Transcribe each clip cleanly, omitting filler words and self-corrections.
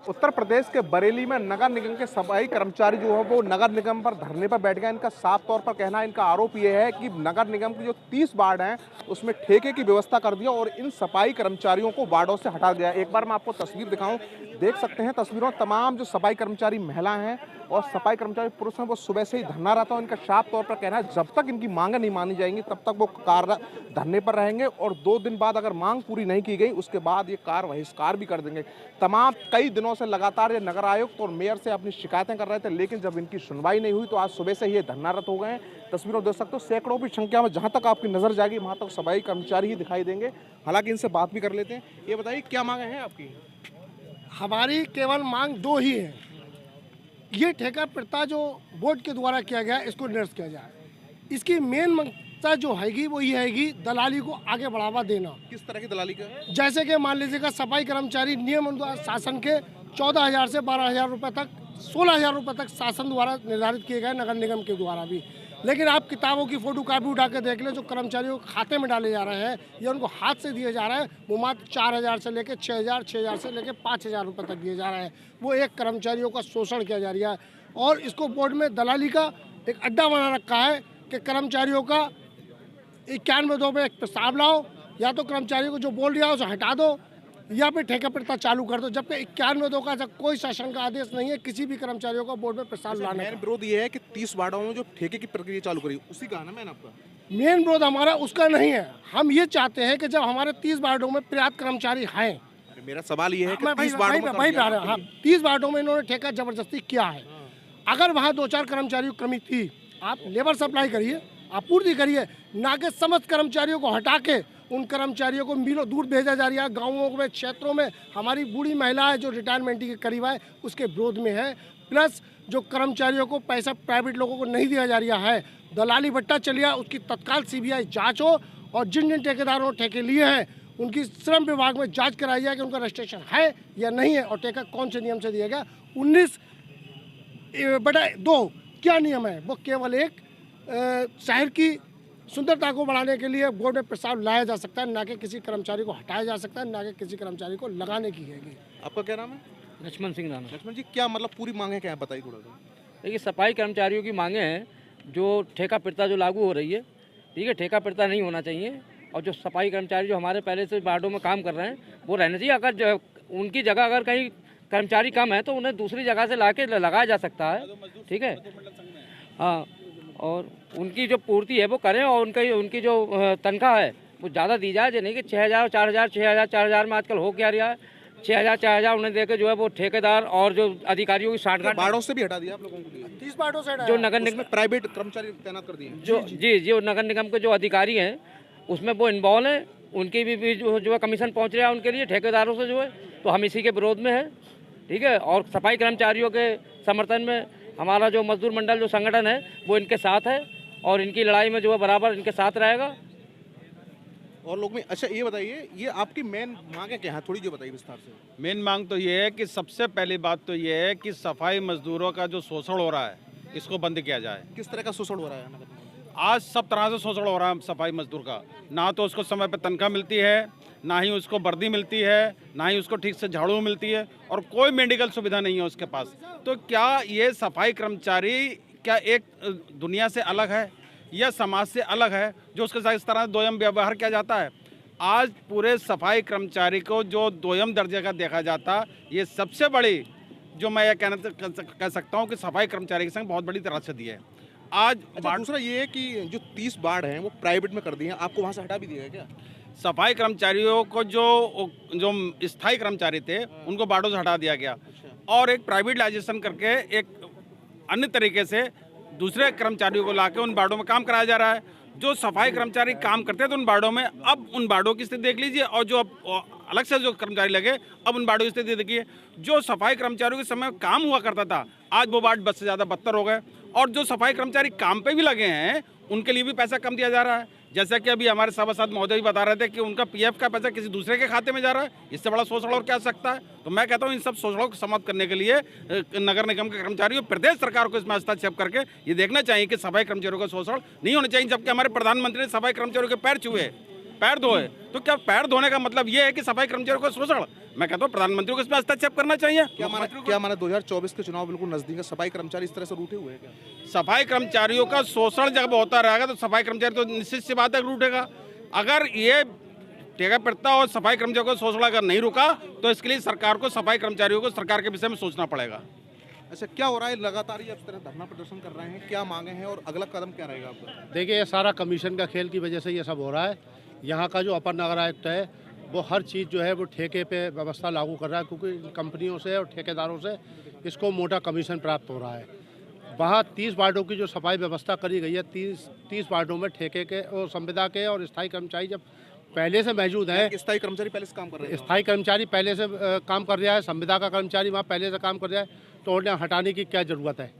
उत्तर प्रदेश के बरेली में नगर निगम के सफाई कर्मचारी जो है वो नगर निगम पर धरने पर बैठ गए। इनका साफ तौर पर कहना है, इनका आरोप ये है कि नगर निगम के जो 30 वार्ड हैं उसमें ठेके की व्यवस्था कर दिया और इन सफाई कर्मचारियों को वार्डों से हटा दिया। एक बार मैं आपको तस्वीर दिखाऊं, देख सकते हैं तस्वीरों में तमाम जो सफाई कर्मचारी महिला हैं और सफाई कर्मचारी पुरुष हैं वो सुबह से ही धरना रहता है। इनका साफ तौर पर कहना है जब तक इनकी मांगें नहीं मानी जाएंगी तब तक वो कार्य धरने पर रहेंगे और 2 दिन बाद अगर मांग पूरी नहीं की गई उसके बाद ये कार्य बहिष्कार भी कर देंगे। तमाम कई दिनों से लगातार ये नगर आयुक्त और मेयर से अपनी शिकायतें कर रहे थे, लेकिन जब इनकी सुनवाई नहीं हुई तो आज सुबह से ये धरनारत हो गए हैं। तस्वीरों देख सकते हो, सैकड़ों की संख्या में जहां तक आपकी नजर जाएगी वहां तक सफाई कर्मचारी ही दिखाई देंगे। हालांकि इनसे बात भी कर लेते हैं। ये बताइए क्या मांगे हैं आपकी? हमारी केवल मांग 2 ही है। ये ठेका प्रथा जो बोर्ड के द्वारा किया गया है इसको निरस्त किया जाए। इसकी मेन मकसद जो हैगी वो ये हैगी दलाली को आगे बढ़ावा देना। किस तरह की दलाली का? जैसे कि मान लीजिएगा सफाई कर्मचारी नियम शासन के 14,000 से 12,000 रुपये तक 16,000 रुपये तक शासन द्वारा निर्धारित किए गए, नगर निगम के द्वारा भी। लेकिन आप किताबों की फोटो कापी उठा के देख लें, जो कर्मचारियों के खाते में डाले जा रहे हैं या उनको हाथ से दिए जा रहे हैं वो मात्र 4,000 से लेकर 6,000, 6,000 से लेकर 5,000 रुपये तक दिए जा रहे हैं। वो एक कर्मचारियों का शोषण किया जा रहा है और इसको बोर्ड में दलाली का एक अड्डा बना रखा है कि कर्मचारियों का 91(2) में एक प्रस्ताव लाओ, या तो कर्मचारियों को जो बोल दिया उसे हटा दो या फिर ठेका प्रथा चालू कर दो। जबकि 91(2) का ऐसा कोई शासन का आदेश नहीं है किसी भी कर्मचारियों को बोर्ड में प्रस्ताव लाने का। विरोध ये है कि 30 वार्डों में जो ठेके की प्रक्रिया चालू करी उसी का है ना मैंने आपका? मेन विरोध हमारा उसका नहीं है। हम ये चाहते हैं कि जब हमारे 30 वार्डों में पर्याप्त कर्मचारी हैं, मेरा सवाल ये है कि मैं 30 वार्डों में वही बता रहा हूं, हाँ, 30 वार्डों में इन्होंने ठेका जबरदस्ती किया है। अगर वहाँ 2-4 कर्मचारियों की कमी थी, आप लेबर सप्लाई करिए, आपूर्ति करिए, ना कि समस्त कर्मचारियों को हटा के उन कर्मचारियों को मीलों दूर भेजा जा रहा है। गाँवों में, क्षेत्रों में हमारी बूढ़ी महिलाएं जो रिटायरमेंट के करीब है उसके विरोध में है। प्लस जो कर्मचारियों को पैसा प्राइवेट लोगों को नहीं दिया जा रहा है, दलाली बट्टा चल रहा है, उसकी तत्काल CBI जाँच हो और जिन जिन ठेकेदारों ने ठेके लिए हैं उनकी श्रम विभाग में जांच कराई जाए कि उनका रजिस्ट्रेशन है या नहीं है और ठेका कौन से नियम से दिया गया। 19/2 क्या नियम है? वो केवल एक शहर की सुंदरता को बढ़ाने के लिए बोर्ड में प्रस्ताव लाया जा सकता है, ना कि किसी कर्मचारी को हटाया जा सकता है, ना कि किसी कर्मचारी को लगाने की है। आपका क्या नाम है? लक्ष्मण सिंह नाम है। लक्ष्मण जी, क्या मतलब पूरी मांगे क्या है बताइए थोड़ा सा। देखिए, सफाई कर्मचारियों की मांगे हैं जो ठेका प्रथा जो लागू हो रही है, ठीक है, ठेका प्रथा नहीं होना चाहिए। और जो सफाई कर्मचारी जो हमारे पहले से वार्डों में काम कर रहे हैं वो रहना चाहिए। अगर जो उनकी जगह अगर कहीं कर्मचारी कम है तो उन्हें दूसरी जगह से लाके लगाया जा सकता है, ठीक है। हाँ, और उनकी जो पूर्ति है वो करें और उनकी जो तनख्वाह है वो ज़्यादा दी जाए। जो नहीं कि 6,000, 4,000, 6,000, 4,000 में आजकल हो क्या रहा है, 6,000, 4,000 उन्हें देकर जो है वो ठेकेदार और जो अधिकारियों की साठगांठ वार्डों से भी हटा दिया आप लोगों को? 30 वार्डों से जो नगर निगम प्राइवेट कर्मचारी तैनात कर दिए जो नगर निगम के जो अधिकारी हैं उसमें वो इन्वॉल्व हैं, उनकी भी जो है कमीशन पहुंच रहा है उनके लिए ठेकेदारों से जो है। तो हम इसी के विरोध में है, ठीक है। और सफाई कर्मचारियों के समर्थन में हमारा जो मजदूर मंडल जो संगठन है वो इनके साथ है और इनकी लड़ाई में जो है बराबर इनके साथ रहेगा। और लोग में अच्छा ये बताइए, ये आपकी मेन मांगे क्या है, थोड़ी जो बताइए विस्तार से। मेन मांग तो ये है कि सबसे पहली बात तो ये है कि सफाई मजदूरों का जो शोषण हो रहा है इसको बंद किया जाए। किस तरह का शोषण हो रहा है? आज सब तरह से शोषण हो रहा है सफाई मजदूर का। ना तो उसको समय पर तनख्वाह मिलती है, ना ही उसको वर्दी मिलती है, ना ही उसको ठीक से झाड़ू मिलती है और कोई मेडिकल सुविधा नहीं है उसके पास। तो क्या ये सफाई कर्मचारी क्या एक दुनिया से अलग है या समाज से अलग है जो उसके साथ इस तरह दोयम व्यवहार किया जाता है? आज पूरे सफाई कर्मचारी को जो दोयम दर्जे का देखा जाता, ये सबसे बड़ी जो मैं ये कह सकता हूँ कि सफाई कर्मचारी के संग बहुत बड़ी त्रासदी है आज। दूसरा ये है कि जो 30 वार्ड हैं वो प्राइवेट में कर दिए हैं, आपको वहाँ से हटा भी दिया है क्या? सफाई कर्मचारियों को जो स्थायी कर्मचारी थे उनको वार्डों से हटा दिया गया और एक प्राइवेटाइजेशन करके एक अन्य तरीके से दूसरे कर्मचारियों को लाके उन वार्डों में काम कराया जा रहा है। जो सफाई कर्मचारी काम करते थे उन वार्डों में, अब उन वार्डों की स्थिति देख लीजिए और जो अब अलग से जो कर्मचारी लगे अब उन वार्डों की स्थिति देखिए। जो सफाई कर्मचारियों के समय काम हुआ करता था आज वो वार्ड 10 से ज़्यादा बदतर हो गए और जो सफाई कर्मचारी काम पे भी लगे हैं उनके लिए भी पैसा कम दिया जा रहा है। जैसा कि अभी हमारे सभासद महोदय भी बता रहे थे कि उनका PF का पैसा किसी दूसरे के खाते में जा रहा है। इससे बड़ा शोषण और क्या सकता है? तो मैं कहता हूँ इन सब शोषणों को समाप्त करने के लिए नगर निगम के कर्मचारियों प्रदेश सरकार को इसमें हस्तक्षेप करके ये देखना चाहिए कि सफाई कर्मचारियों का शोषण नहीं होना चाहिए। जबकि हमारे प्रधानमंत्री ने सफाई कर्मचारियों के पैर छुए पैर धोए, तो क्या पैर धोने का मतलब ये है कि सफाई कर्मचारियों को शोषण? मैं कहता हूँ प्रधानमंत्री को इसमें हस्तक्षेप करना चाहिए। क्या माना 2024 के चुनाव बिल्कुल नजदीक है, सफाई कर्मचारी इस तरह से रूठे हुए हैं क्या? सफाई कर्मचारियों का शोषण जब होता रहेगा तो सफाई कर्मचारी तो निश्चित सी बात है कि रूठेगा। अगर ये ठेका पिरता और सफाई कर्मचारियों को शोषण अगर नहीं रुका तो इसके लिए सरकार को, सफाई कर्मचारियों को सरकार के विषय में सोचना पड़ेगा। अच्छा, क्या हो रहा है? लगातार ये इस तरह धरना प्रदर्शन कर रहे हैं, क्या मांगे हैं और अगला कदम क्या रहेगा आपका? देखिए, ये सारा कमीशन का खेल की वजह से ये सब हो रहा है। यहाँ का जो अपर नगर आयुक्त है वो हर चीज़ जो है वो ठेके पे व्यवस्था लागू कर रहा है, क्योंकि कंपनियों से और ठेकेदारों से इसको मोटा कमीशन प्राप्त हो रहा है। वहाँ 30 वार्डों की जो सफाई व्यवस्था करी गई है, 30 वार्डों में ठेके के और संविदा के और स्थायी कर्मचारी जब पहले से मौजूद हैं, स्थायी कर्मचारी पहले से काम कर रहे हैं, स्थायी कर्मचारी पहले से काम कर रहा है, संविदा का कर्मचारी वहाँ पहले से काम कर रहा है, तो उन्हें हटाने की क्या ज़रूरत है?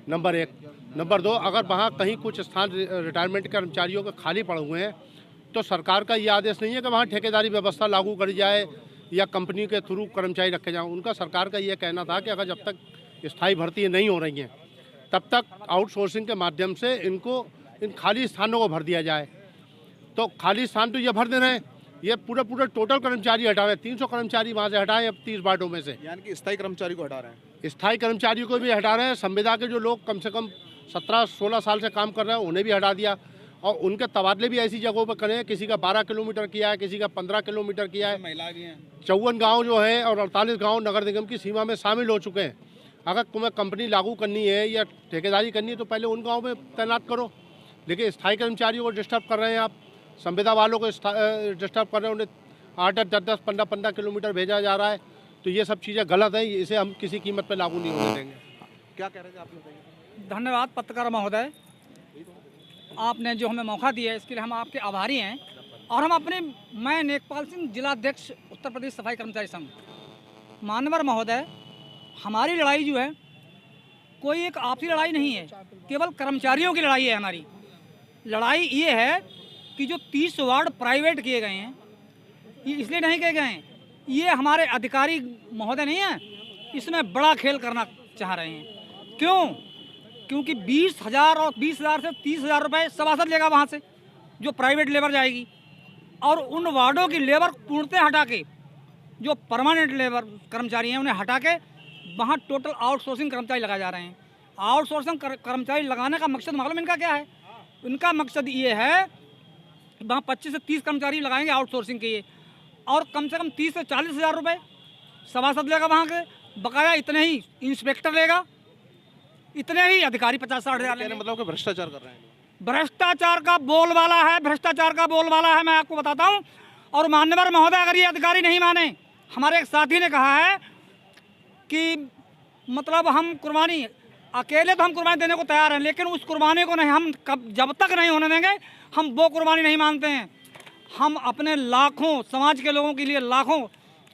नंबर 1। नंबर 2, अगर वहाँ कहीं कुछ स्थान रिटायरमेंट कर्मचारियों के खाली पड़े हुए हैं तो सरकार का ये आदेश नहीं है कि वहाँ ठेकेदारी व्यवस्था लागू करी जाए या कंपनी के थ्रू कर्मचारी रखे जाएँ। उनका सरकार का ये कहना था कि अगर जब तक स्थायी भर्ती नहीं हो रही हैं तब तक आउटसोर्सिंग के माध्यम से इन खाली स्थानों को भर दिया जाए। तो खाली स्थान तो ये भर दे रहे हैं, ये पूरे टोटल कर्मचारी हटा रहे हैं। 300 कर्मचारी वहाँ से हटाए अब 30 वार्डों में से, यानी कि स्थायी कर्मचारी को हटा रहे हैं। स्थायी कर्मचारियों को भी हटा रहे हैं। संविदा के जो लोग कम से कम 17-16 साल से काम कर रहे हैं उन्हें भी हटा दिया, और उनके तबादले भी ऐसी जगहों पर करें। किसी का 12 किलोमीटर किया है, किसी का 15 किलोमीटर किया है। महिला भी हैं। 54 गाँव जो है और 48 गाँव नगर निगम की सीमा में शामिल हो चुके हैं। अगर तुम्हें कंपनी लागू करनी है या ठेकेदारी करनी है तो पहले उन गाँव में तैनात करो। लेकिन स्थायी कर्मचारियों को डिस्टर्ब कर रहे हैं आप, संविदा वालों को डिस्टर्ब कर रहे हैं, उन्हें 8-8, 10-10, 15-15 किलोमीटर भेजा जा रहा है। तो ये सब चीज़ें गलत हैं, इसे हम किसी कीमत पर लागू नहीं होने देंगे। क्या कह रहे थे आप? बताइए। धन्यवाद पत्रकार महोदय, आपने जो हमें मौका दिया है इसके लिए हम आपके आभारी हैं। और हम मैं नेकपाल सिंह, जिलाध्यक्ष उत्तर प्रदेश सफाई कर्मचारी संघ। मानवर महोदय, हमारी लड़ाई जो है कोई एक आपसी लड़ाई नहीं है, केवल कर्मचारियों की लड़ाई है। हमारी लड़ाई ये है कि जो 30 वार्ड प्राइवेट किए गए हैं, ये इसलिए नहीं किए गए हैं, ये हमारे अधिकारी महोदय नहीं हैं, इसमें बड़ा खेल करना चाह रहे हैं। क्यों? क्योंकि 20,000 और 20,000 से 30,000 रुपये सभासद लेगा वहाँ से, जो प्राइवेट लेबर जाएगी। और उन वार्डों की लेबर पूर्णतः हटा के, जो परमानेंट लेबर कर्मचारी हैं उन्हें हटा के वहाँ टोटल आउटसोर्सिंग कर्मचारी लगाए जा रहे हैं। आउटसोर्सिंग कर्मचारी लगाने का मकसद मालूम इनका क्या है? इनका मकसद ये है कि वहाँ 25 से 30 कर्मचारी लगाएंगे आउटसोर्सिंग के लिए, और कम से कम 30 से 40,000 रुपये सभासद लेगा वहाँ के, बकाया इतने ही इंस्पेक्टर लेगा, इतने ही अधिकारी 50-60 हज़ार लेंगे। मतलब कि भ्रष्टाचार कर रहे हैं। भ्रष्टाचार का बोलबाला है, भ्रष्टाचार का बोलबाला है, मैं आपको बताता हूँ। और मान्यवर महोदय, अगर ये अधिकारी नहीं माने, हमारे एक साथी ने कहा है कि मतलब हम कुर्बानी अकेले तो हम कुर्बानी देने को तैयार हैं, लेकिन उस कुर्बानी को नहीं, हम जब तक नहीं होने देंगे हम वो कुर्बानी नहीं मानते हैं। हम अपने लाखों समाज के लोगों के लिए, लाखों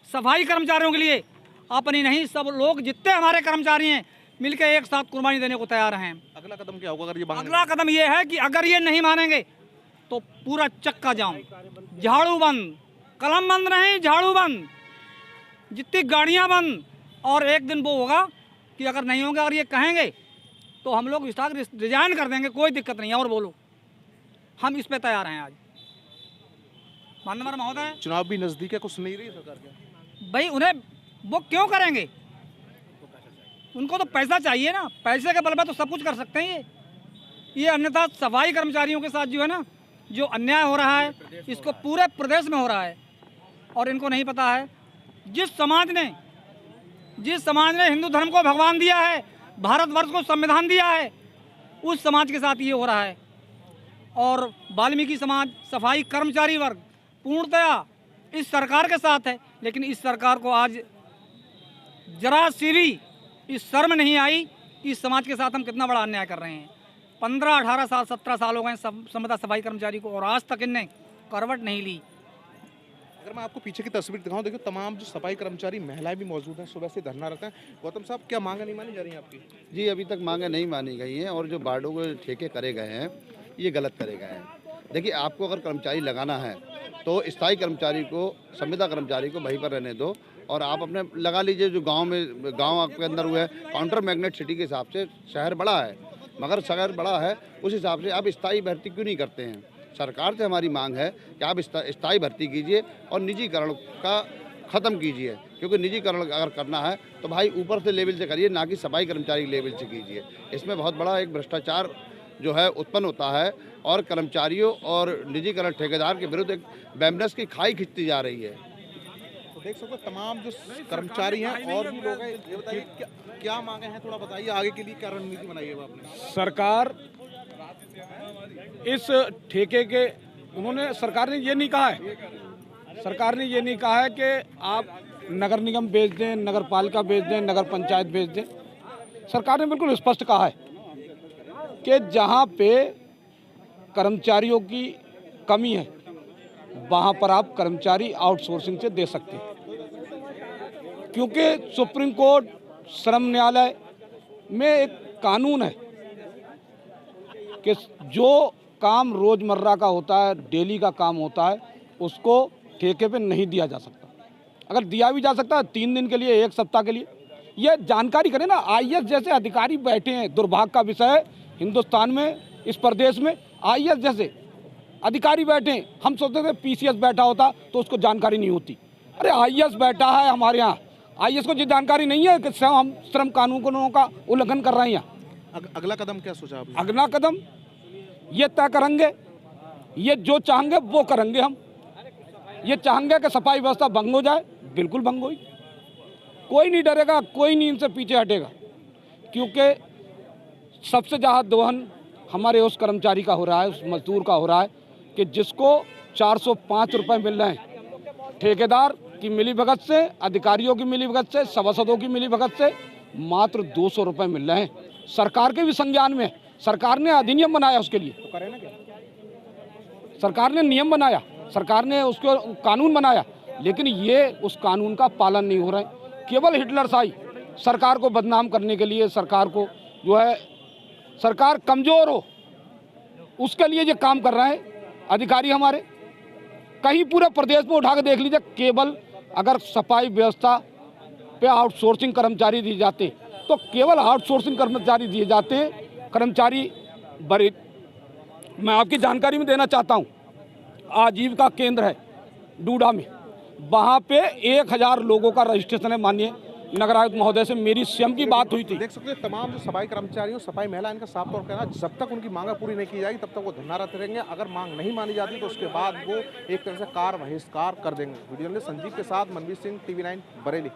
सफाई कर्मचारियों के लिए, अपनी नहीं सब लोग जितने हमारे कर्मचारी हैं मिलकर एक साथ कुर्बानी देने को तैयार हैं। अगला कदम क्या होगा अगर ये अगला कदम ये है कि अगर ये नहीं मानेंगे तो पूरा चक्का जाम, झाड़ू बंद, कलम बंद नहीं, झाड़ू बंद, जितनी गाड़ियां बंद। और एक दिन वो होगा कि अगर नहीं होगा, अगर ये कहेंगे तो हम लोग स्टाफ रिजाइन कर देंगे, कोई दिक्कत नहीं है। और बोलो, हम इस पे तैयार हैं। आज माननीय महोदय, चुनाव भी नजदीक है, कुछ नहीं रही सरकार क्या? भाई उन्हें वो क्यों करेंगे? उनको तो पैसा चाहिए ना, पैसे के बल पर तो सब कुछ कर सकते हैं ये अन्यथा सफाई कर्मचारियों के साथ जो है ना, जो अन्याय हो रहा है, इसको पूरे प्रदेश में हो रहा है। और इनको नहीं पता है, जिस समाज ने हिंदू धर्म को भगवान दिया है, भारतवर्ष को संविधान दिया है, उस समाज के साथ ये हो रहा है। और वाल्मीकि समाज, सफाई कर्मचारी वर्ग पूर्णतया इस सरकार के साथ है। लेकिन इस सरकार को आज जरा सी भी इस शर्म नहीं आई कि इस समाज के साथ हम कितना बड़ा अन्याय कर रहे हैं। 15, 18 साल, 17 साल हो गए संविदा सफाई कर्मचारी को, और आज तक इनने करवट नहीं ली। अगर मैं आपको पीछे की तस्वीर दिखाऊं, देखो तमाम जो सफाई कर्मचारी महिलाएं भी मौजूद हैं, सुबह से धरना रहते हैं। गौतम साहब, क्या मांगे नहीं मानी जा रही हैं आपकी? जी, अभी तक मांगे नहीं मानी गई हैं, और जो वार्डों के ठेके करे गए हैं ये गलत करे गए हैं। देखिए, आपको अगर कर्मचारी लगाना है तो स्थायी कर्मचारी को, संविदा कर्मचारी को वहीं पर रहने दो, और आप अपने लगा लीजिए। जो गांव आपके अंदर हुए काउंटर मैग्नेट सिटी के हिसाब से शहर बड़ा है, मगर शहर बड़ा है उस हिसाब से आप स्थायी भर्ती क्यों नहीं करते हैं? सरकार से हमारी मांग है कि आप स्थायी भर्ती कीजिए और निजीकरण का ख़त्म कीजिए, क्योंकि निजीकरण अगर करना है तो भाई ऊपर से लेवल से करिए, ना कि सफाई कर्मचारी लेवल से कीजिए। इसमें बहुत बड़ा एक भ्रष्टाचार जो है उत्पन्न होता है और कर्मचारियों और निजीकरण ठेकेदार के विरुद्ध एक बैमनस की खाई खिंचती जा रही है। तो देख सकते हो तमाम जो कर्मचारी हैं और भी लोग हैं, ये बताइए क्या मांगे हैं, थोड़ा बताइए आगे के लिए क्या रणनीति बनाई है आपने। सरकार इस ठेके के सरकार ने ये नहीं कहा है, सरकार ने ये नहीं कहा है कि आप नगर निगम बेच दें, नगर पालिका बेच दें, नगर पंचायत बेच दें। सरकार ने बिल्कुल स्पष्ट कहा है कि जहाँ पे कर्मचारियों की कमी है वहाँ पर आप कर्मचारी आउटसोर्सिंग से दे सकते हैं, क्योंकि सुप्रीम कोर्ट, श्रम न्यायालय में एक कानून है कि जो काम रोज़मर्रा का होता है, डेली का काम होता है, उसको ठेके पे नहीं दिया जा सकता। अगर दिया भी जा सकता है 3 दिन के लिए, 1 सप्ताह के लिए। ये जानकारी करें ना, आईएएस जैसे अधिकारी बैठे हैं, दुर्भाग्य का विषय है हिंदुस्तान में, इस प्रदेश में आईएएस जैसे अधिकारी बैठे हैं। हम सोचते थे पीसीएस बैठा होता तो उसको जानकारी नहीं होती। अरे आईएएस बैठा है हमारे यहाँ, आईएएस को ये जानकारी नहीं है कि हम श्रम कानूनों का उल्लंघन कर रहे हैं यहाँ। अगला कदम क्या सोचा आपने? अगला कदम ये तय करेंगे, ये जो चाहेंगे वो करेंगे। हम ये चाहेंगे कि सफाई व्यवस्था भंग हो जाए, बिल्कुल भंग होगी। कोई नहीं डरेगा, कोई नहीं इनसे पीछे हटेगा, क्योंकि सबसे ज़्यादा दोहन हमारे उस कर्मचारी का हो रहा है, उस मजदूर का हो रहा है कि जिसको 405 रुपये मिल रहे हैं। ठेकेदार की मिलीभगत से, अधिकारियों की मिलीभगत से, सभासदों की मिलीभगत से मात्र 200 रुपये मिल रहे हैं। सरकार के भी संज्ञान में, सरकार ने अधिनियम बनाया उसके लिए, तो करें ना क्या? सरकार ने नियम बनाया, सरकार ने उसको कानून बनाया, लेकिन ये उस कानून का पालन नहीं हो रहा है। केवल हिटलरशाही सरकार को बदनाम करने के लिए, सरकार को जो है सरकार कमज़ोर हो उसके लिए ये काम कर रहे हैं अधिकारी हमारे। कहीं पूरे प्रदेश में उठा के देख लीजिए, केवल अगर सफाई व्यवस्था पे आउटसोर्सिंग कर्मचारी दिए जाते तो केवल आउटसोर्सिंग कर्मचारी दिए जाते, कर्मचारी बड़े। मैं आपकी जानकारी में देना चाहता हूँ, आजीविका केंद्र है डूडा में, वहाँ पे 1000 लोगों का रजिस्ट्रेशन है। माननीय नगर आयुक्त महोदय से मेरी स्वयं की बात हुई थी। देख सकते हैं तमाम जो सफाई कर्मचारी और सफाई महिला, इनका साफ तौर कहना, जब तक उनकी मांगें पूरी नहीं की जाएगी तब तक वो धरना रहते रहेंगे। अगर मांग नहीं मानी जाती तो उसके बाद वो एक तरह से कार बहिष्कार कर देंगे। वीडियो में संजीव के साथ मनवीर सिंह, TV9 बरेली।